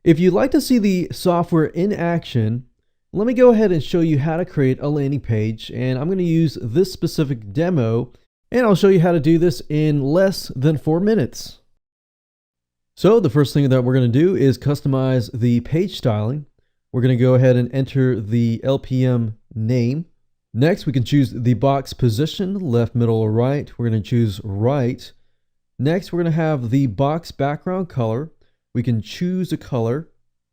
If you'd like to see the software in action, let me go ahead and show you how to create a landing page, and I'm going to use this specific demo, and I'll show you how to do this in less than 4 minutes. So the first thing that we're going to do is customize the page styling. We're going to go ahead and enter the LPM name. Next, we can choose the box position, left, middle, or right. We're going to choose right. Next, we're going to have the box background color. We can choose a color,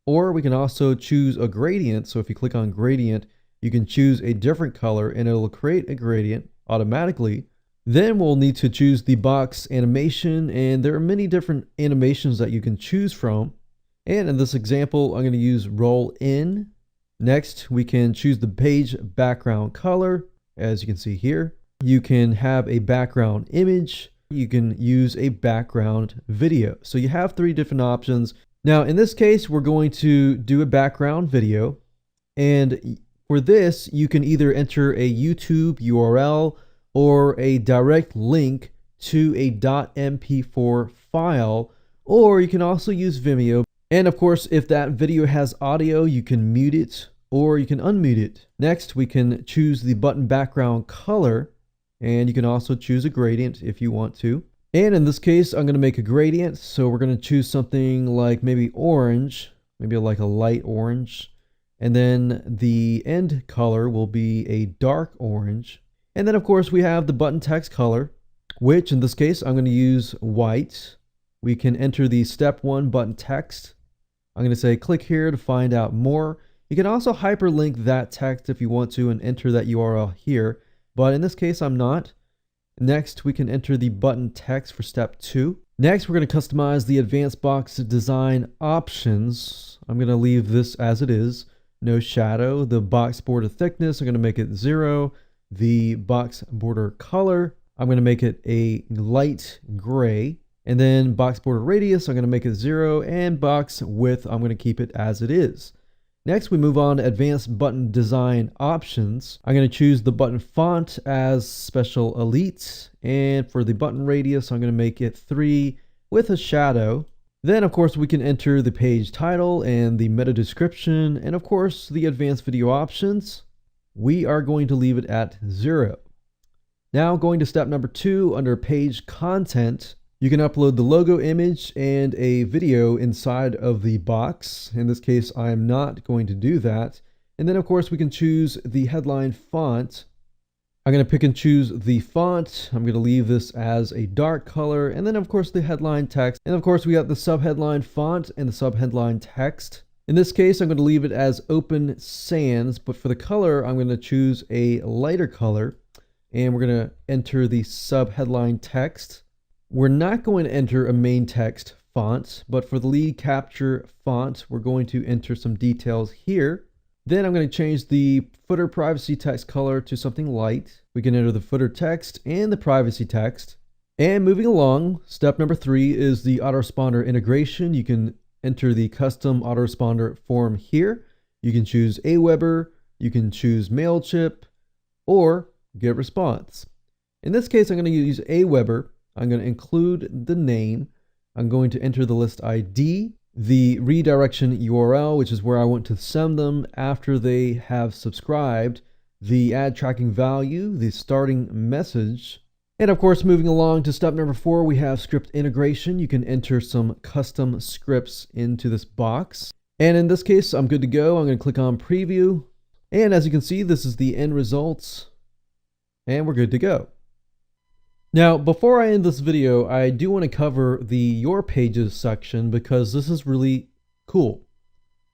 or we can also choose a gradient. So if you click on gradient, you can choose a different color and it'll create a gradient automatically. Then we'll need to choose the box animation, and there are many different animations that you can choose from. And in this example, I'm going to use roll in. Next, we can choose the page background color. As you can see here, you can have a background image. You can use a background video. So you have 3 different options. Now, in this case, we're going to do a background video. And for this, you can either enter a YouTube URL or a direct link to a .mp4 file, or you can also use Vimeo. And of course, if that video has audio, you can mute it or you can unmute it. Next, we can choose the button background color, and you can also choose a gradient if you want to. And in this case, I'm going to make a gradient. So we're going to choose something like maybe orange, maybe like a light orange. And then the end color will be a dark orange. And then of course we have the button text color, which in this case, I'm going to use white. We can enter the step 1 button text. I'm going to say click here to find out more. You can also hyperlink that text if you want to and enter that URL here. But in this case, I'm not. Next, we can enter the button text for step 2. Next, we're going to customize the advanced box design options. I'm going to leave this as it is. No shadow. The box border thickness, I'm going to make it 0. The box border color, I'm going to make it a light gray. And then box border radius, I'm going to make it 0. And box width, I'm going to keep it as it is. Next, we move on to advanced button design options. I'm going to choose the button font as Special Elite. And for the button radius, I'm going to make it 3 with a shadow. Then, of course, we can enter the page title and the meta description. And of course, the advanced video options. We are going to leave it at 0. Now, going to step number 2 under page content. You can upload the logo image and a video inside of the box. In this case, I am not going to do that. And then of course we can choose the headline font. I'm going to pick and choose the font. I'm going to leave this as a dark color. And then of course the headline text. And of course we got the subheadline font and the subheadline text. In this case, I'm going to leave it as Open Sans, but for the color, I'm going to choose a lighter color. And we're going to enter the subheadline text. We're not going to enter a main text font, but for the lead capture font, we're going to enter some details here. Then I'm going to change the footer privacy text color to something light. We can enter the footer text and the privacy text. And moving along, step number 3 is the autoresponder integration. You can enter the custom autoresponder form here. You can choose Aweber, you can choose MailChimp, or GetResponse. In this case, I'm going to use Aweber. I'm going to include the name. I'm going to enter the list ID, the redirection URL, which is where I want to send them after they have subscribed, the ad tracking value, the starting message. And of course, moving along to step number 4, we have script integration. You can enter some custom scripts into this box. And in this case, I'm good to go. I'm going to click on preview. And as you can see, this is the end results. And we're good to go. Now, before I end this video, I do want to cover the Your Pages section because this is really cool.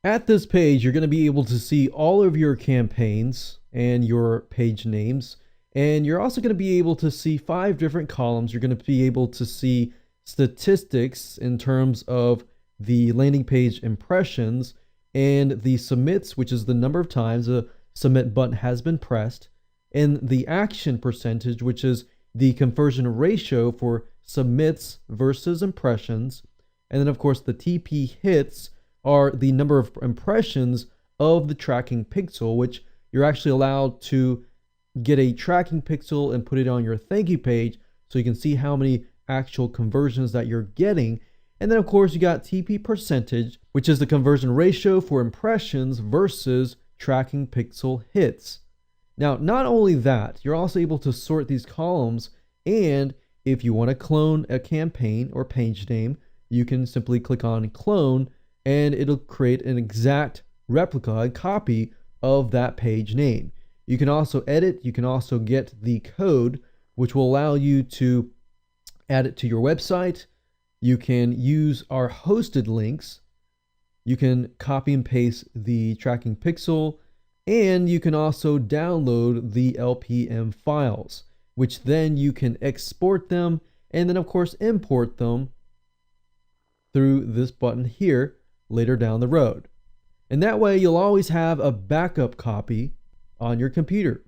At this page, you're going to be able to see all of your campaigns and your page names. And you're also going to be able to see 5 different columns. You're going to be able to see statistics in terms of the landing page impressions and the submits, which is the number of times a submit button has been pressed, and the action percentage, which is the conversion ratio for submits versus impressions. And then of course the TP hits are the number of impressions of the tracking pixel, which you're actually allowed to get a tracking pixel and put it on your thank you page so you can see how many actual conversions that you're getting. And then of course you got TP percentage, which is the conversion ratio for impressions versus tracking pixel hits. Now, not only that, you're also able to sort these columns, and if you want to clone a campaign or page name, you can simply click on clone and it'll create an exact replica, a copy of that page name. You can also edit, you can also get the code, which will allow you to add it to your website. You can use our hosted links. You can copy and paste the tracking pixel, and you can also download the LPM files, which then you can export them and then of course import them through this button here later down the road. And that way you'll always have a backup copy on your computer.